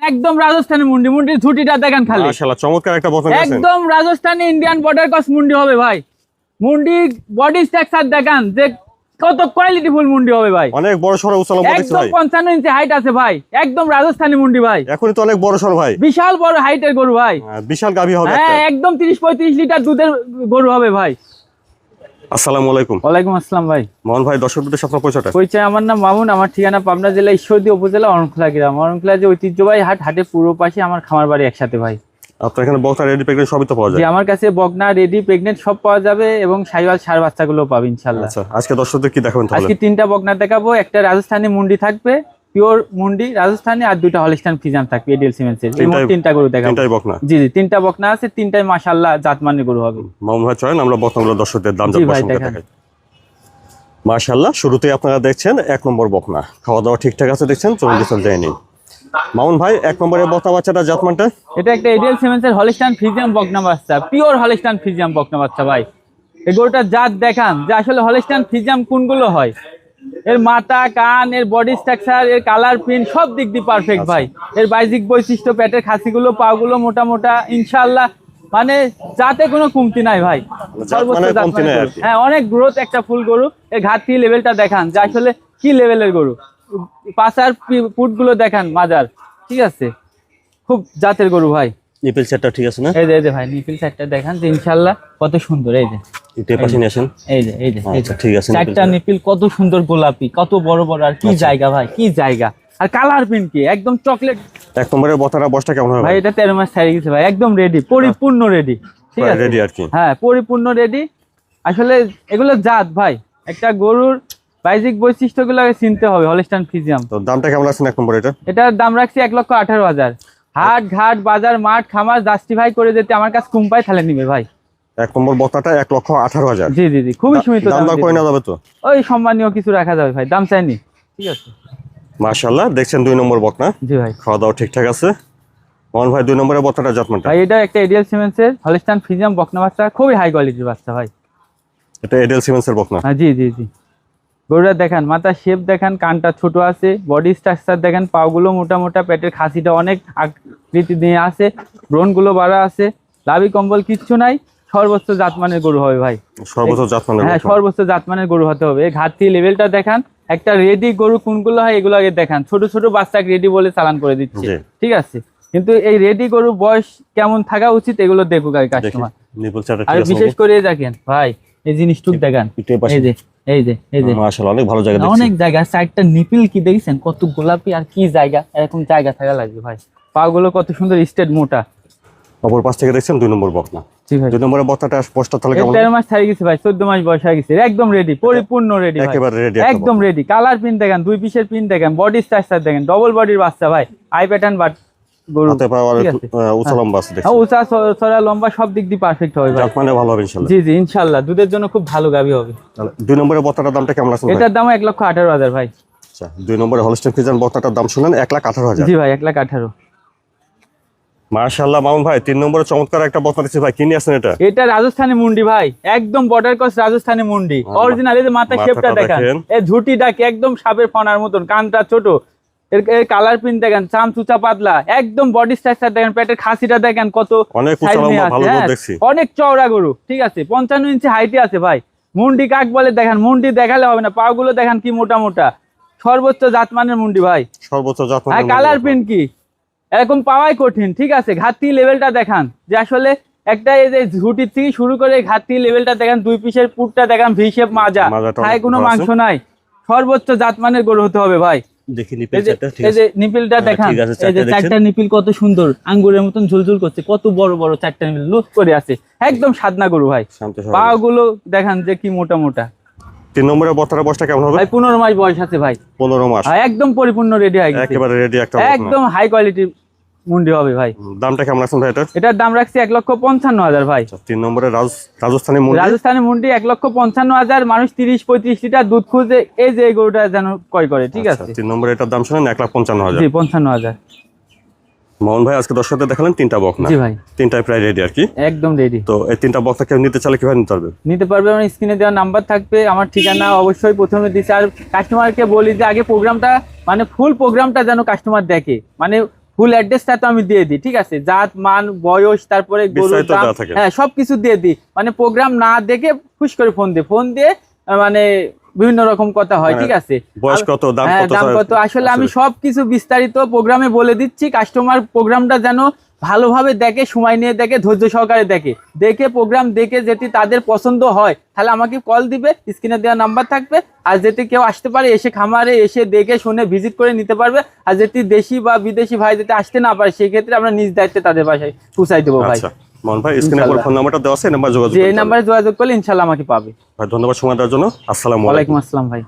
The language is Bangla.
একদম রাজস্থানী মুন্ডি, মুন্ডির ঝুটিটা দেখেন খালি। মাশাআল্লাহ চমৎকার একটা বকনা দিয়েছেন। একদম রাজস্থানী ইন্ডিয়ান বর্ডার ক্রস মুন্ডি হবে ভাই। মুন্ডি বডি স্ট্রাকচার দেখেন যে কত কোয়ালিটিফুল মুন্ডি হবে ভাই। অনেক বড় সরো উচ্চ লম্বা দেখছি একদম ভাই। 55 ইঞ্চি হাইট আছে ভাই। একদম রাজস্থানী মুন্ডি ভাই। এখনই তো অনেক বড় সরো ভাই। বিশাল বড় হাইটের গরু ভাই। বিশাল গাভী হবে হ্যাঁ, একটা। একদম 30-35 লিটার দুধের গরু হবে ভাই। আসসালামু আলাইকুম। ওয়ালাইকুম আসসালাম ভাই। মোহন ভাই, দর্শকদের সাথে আপনার পরিচয়টা। পরিচয়, আমার নাম মামুন, আমার ঠিকানা পাবনা জেলা ঈশ্বরদী উপজেলা অরণখোলা গ্রাম। অরণখোলা যে ঐতিহ্যবাহী হাট, হাটের পূর্ব পাশে আমার খামার বাড়ি একসাথে ভাই। আপনার এখানে বকনা রেডি প্রেগনেন্ট সবই তো পাওয়া যায়? জি, আমার কাছে বকনা রেডি প্রেগনেন্ট সব পাওয়া যাবে এবং সাইওয়াল ষাঁড় বাচ্চাগুলো পাবে ইনশাআল্লাহ। আচ্ছা, আজকে দর্শকদের কি দেখাবেন তাহলে? আজকে 3টা বকনা দেখাবো। একটা রাজস্থানী মুন্ডি থাকবে, পিওর মুন্ডি রাজস্থানী, আর 2টা হলিস্টাইন ফ্রিজিয়ান থাকবে এডিএল সিমেন্সের। এই মোট 3টা গরু দেখাবো। 3টাই বকনা? জি জি, 3টা বকনা আছে, 3টাই মাশাআল্লাহ জাতমানের গরু হবে। মামুন ভাই চলেন আমরা বকনাগুলো দর্শকদের দাম জি জানবো ভাই, সম্পর্কে দেখান। দেখাই। মাশাআল্লাহ, শুরুতেই আপনারা দেখছেন 1 নম্বর বকনা। খাওয়া দাওয়া ঠিকঠাক আছে দেখছেন, চলুন ডিসেল দেয়নি। মামুন ভাই, 1 নম্বরের বকনা বাচ্চাটা জাতমানটা? এটা একটা এডিএল সিমেন্সের হলিস্টাইন ফ্রিজিয়ান বকনা বাচ্চা, পিওর হলিস্টাইন ফ্রিজিয়ান বকনা বাচ্চা ভাই। এই গরুটার জাত দেখান যে আসলে হলিস্টাইন ফ্রিজিয়ান কোনগুলো হয়। এর মাথা, কান, এর বডি স্ট্রাকচার, এর কালার প্রিন্ট সব দিক দিয়ে পারফেক্ট ভাই। এর বাইজিক বৈশিষ্ট্য, পেটের খাসিগুলো, পাগুলো মোটা মোটা ইনশাআল্লাহ, মানে যাতে কোনো কমতি নাই ভাই। সর্বোচ্চ জাত মানের গরু। হ্যাঁ, অনেক গ্রোথ একটা ফুল গরু। এর ঘাটতি লেভেলটা দেখান যে আসলে কি লেভেলের গরু। পাশার পুটগুলো দেখান, মাজার ঠিক আছে, খুব জাতের গরু ভাই। নিপল সেটটা ঠিক আছে না? এই যে ভাই, নিপিল সাইডটা দেখান যে ইনশাআল্লাহ কত সুন্দর। এই যে একটু পাশে নিয়ে আসেন। এই যে আচ্ছা ঠিক আছে। চারটা নিপিল কত সুন্দর, গোলাপি, কত বড় বড়, আর কি জায়গা ভাই, কি জায়গা। আর কালার প্রিন্ট কি একদম চকলেট। 1 নম্বরের বকনার বয়সটা কেমন হবে ভাই? এটা 13 মাস ছাড়িয়ে গেছে ভাই, একদম রেডি, পরিপূর্ণ রেডি। ঠিক আছে, রেডি আর কি? হ্যাঁ, পরিপূর্ণ রেডি। আসলে এগুলো জাত ভাই, একটা গরুর বাইজিক বৈশিষ্ট্যগুলো চিনতে হবে। Holstein Friesian. তো দামটা কেমন আছে 1 নম্বর এটা? এটার দাম রাখছি 1,18,000। হাট ঘাট বাজার মাঠ খামার জাস্টিফাই করে যেতে আমার কাছে কম পাই তাহলে নিবে ভাই। 1 নম্বর বকনাটা 1,18,000। জি জি জি, খুবই সীমিত দাম দর করে না যাবে তো? ওই সম্মানীয় কিছু রাখা যাবে ভাই, দাম চাইনি। ঠিক আছে। মাশাআল্লাহ, দেখছেন 2 নম্বর বকনা। জি ভাই। খাওয়া দাওয়া ঠিকঠাক আছে। মোহন ভাই, 2 নম্বরের বকনাটা জাতমানটা? ভাই এটা একটা এডিএল সিমেন্সের হলিস্টাইন ফ্রিজিয়ান বকনা বাচ্চা, খুবই হাই কোয়ালিটির বাচ্চা ভাই। এটা এডিএল সিমেন্সের বকনা? হ্যাঁ জি জি জি। গরুটা দেখান, মাথার শেপ দেখান, কানটা ছোট আছে, বডি স্ট্রাকচার দেখেন, পাগুলো মোটা মোটা, পেটের খাসিটা অনেক আকৃতি নিয়ে আছে, ব্রণগুলো বাড়া আছে, লাভি কম্বল কিচ্ছু নাই। সর্বোচ্চ জাতমানের গরু হবে ভাই। সর্বোচ্চ জাতমানের? হ্যাঁ, সর্বোচ্চ জাতমানের গরু হতে হবে। এই ঘাটতি লেভেলটা দেখান। একটা রেডি গরু কোনগুলো হয় এগুলো আগে দেখান। ছোট ছোট বাচ্চাকে রেডি বলে চালান করে দিচ্ছে, ঠিক আছে, কিন্তু এই রেডি গরু বয়স কেমন থাকা উচিত এগুলো দেখুক আগে কাস্টমার। আর বিশেষ করে দেখেন ভাই, এই জিনিসটুক দেখান। এই যে মাশাআল্লাহ, অনেক ভালো জায়গা দেখছি। অনেক জায়গা। চারটা নিপিল কি দেখছেন, কত গোলাপি, আর কি জায়গা। এরকম জায়গা থাকা লাগবে ভাই। পাগুলো কত সুন্দর স্ট্রেট মোটা। অপর পাশ থেকে দেখছেন 2 নম্বর বকনা। 2 নম্বরের বকনাটা বয়সটা তাহলে কেমন? 13 মাস ছাড়িয়ে গেছে ভাই, 14 মাস বয়স হয়ে গেছে, একদম রেডি, পরিপূর্ণ রেডি, একেবারে রেডি, একদম রেডি। কালার পিন দেখেন, 2 পিসের পিন দেখেন, বডি স্ট্রাকচার দেখেন, ডবল বডির বাচ্চা ভাই। আই প্যাটার্ন বাট গরু, উঁচা লম্বা আছে দেখছি। উঁচা চড়া লম্বা সব দিক দিয়ে পারফেক্ট হবে ভাই। জাতমানে ভালো হবে ইনশাআল্লাহ? জি জি ইনশাআল্লাহ, দুধের জন্য খুব ভালো গাভী হবে। তাহলে 2 নম্বরের বকনাটার দামটা কেমন আছে? এটার দাম 1,18,000 ভাই। আচ্ছা, 2 নম্বরের হলিস্টাইন ফ্রিজিয়ান বকনাটার দাম শুনেন 1,18,000? জি ভাই, 1,18,000। মাশাআল্লাহ মামুন ভাই, 3 নম্বরে চমৎকার একটা বকনা দিয়েছে ভাই, কি নিয়ে আসেন এটা? এটা রাজস্থানী মুন্ডি ভাই, একদম বর্ডার ক্রস রাজস্থানী মুন্ডি অরিজিনাল। এই যে মাথা শেপটা দেখেন, এই ঝুটিটাকে একদম সাপের ফনার মতন, কানটা ছোট, এর কালার প্রিন্ট দেখেন, চাম চুচা পাতলা, একদম বডি স্ট্রাকচার দেখেন, পেটের খাসিটা দেখেন কত অনেক উঁচা লম্বা, ভালো দুধ দেখছি। অনেক চওড়া গরু, ঠিক আছে, 55 ইঞ্চি হাইটে আছে ভাই। মুন্ডি কাক বলে দেখেন, মুন্ডি দেখালে হবে না, পাগুলো দেখেন কি মোটা মোটা। সর্বোচ্চ জাতমানের মুন্ডি ভাই, সর্বোচ্চ জাতমানের। হ্যাঁ, কালার প্রিন্ট কি এরকম পাওয়াই কঠিন, ঠিক আছে। ঘাটতি লেভেলটা দেখান যে আসলে একটা, এই যে ঝুটির থেকে শুরু করে ঘাটতি লেভেলটা দেখেন, 2 পিসের পুটটা দেখেন, ভি শেপ মাজা, খায় কোনো মাংস নাই। সর্বোচ্চ জাতমানের গরু হতে হবে ভাই। দেখি নিপিল সেটটা ঠিক আছে? এই যে নিপিলটা দেখান, এই যে চারটা নিপিল কত সুন্দর, আঙ্গুরের মতন ঝুলঝুল করছে, কত বড় বড় চারটা নিপিল লুজ করে আছে, একদম সাদনা গরু ভাই। পা গুলো দেখান যে কি মোটা মোটা। 3 নম্বরের বকনার বয়সটা কেমন হবে? ভাই 15 মাস বয়স আছে ভাই। 15 মাস? একদম পরিপূর্ণ রেডি হয়ে গেছে, একেবারে রেডি একটা, একদম হাই কোয়ালিটির মুন্ডি হবে ভাই। দামটা কেমন আছে ভাই এটার? এটার দাম রাখছি 1,55,000 ভাই। 3 নম্বরে রাজস্থানী মুন্ডি? রাজস্থানী মুন্ডি 1,55,000। মানুষ 30-35 লিটার দুধ খুঁজে এই যে এই গরুটা যেন ক্রয় করে, ঠিক আছে। 3 নম্বরে এটার দাম শুনেন 1,55,000? জি, 55,000। মোহন ভাই, আজকে দর্শকদের দেখালেন 3টা বকনা। জি ভাই, 3টাই প্রায় রেডি আর কি? একদম রেডি। তো এই 3টা বকনা কেউ নিতে চাইলে কিভাবে নিতে পারবে? নিতে পারবে, আমার স্ক্রিনে দেওয়া নাম্বার থাকবে, আমার ঠিকানা অবশ্যই প্রথমে দিচ্ছি। আর কাস্টমারকে বলি যে আগে প্রোগ্রামটা, মানে ফুল প্রোগ্রামটা যেন কাস্টমার দেখে, মানে ফুল অ্যাড্রেসটা তো আমি দিয়ে দিই, ঠিক আছে, জাত মান বয়স তারপরে গরুর বিস্তারিত দাম, দেওয়া থাকে। হ্যাঁ সবকিছু দিয়ে দিই, মানে প্রোগ্রাম না দেখে খুশ করে ফোন দিয়ে মানে বিভিন্ন রকম কথা হয়, মানে ঠিক আছে। বয়স কত, দাম হ্যাঁ, কত, দাম কত, আসলে আমি সবকিছু বিস্তারিত প্রোগ্রামে বলে দিচ্ছি। কাস্টমার প্রোগ্রামটা যেন ভালোভাবে দেখে, সময় নিয়ে দেখে, ধৈর্য সহকারে দেখে প্রোগ্রাম দেখে যদি তাদের পছন্দ হয় তাহলে আমাকে কল দিবে, স্ক্রিনে দেওয়া নাম্বার থাকবে। আর যদি কেউ আসতে পারে, এসে খামারে এসে দেখে শুনে ভিজিট করে নিতে পারবে। আর যদি দেশি বা বিদেশি ভাই যদি আসতে না পারে, সেই ক্ষেত্রে আমরা নিজ দায়িত্বে তাদের বাসায় পৌঁছাই দেবো ভাই। আচ্ছা মামুন ভাই, স্ক্রিনে উপর ফোন নাম্বারটা দেওয়া আছে, এই নাম্বার যোগাযোগ যে এই করতে হবে। নাম্বারে যোগাযোগ করলে ইনশাল্লাহ আমাকে পাবে ভাই ধন্যবাদ সময় দেওয়ার জন্য। আসসালামু আলাইকুম। ওয়ালাইকুম আসসালাম ভাই।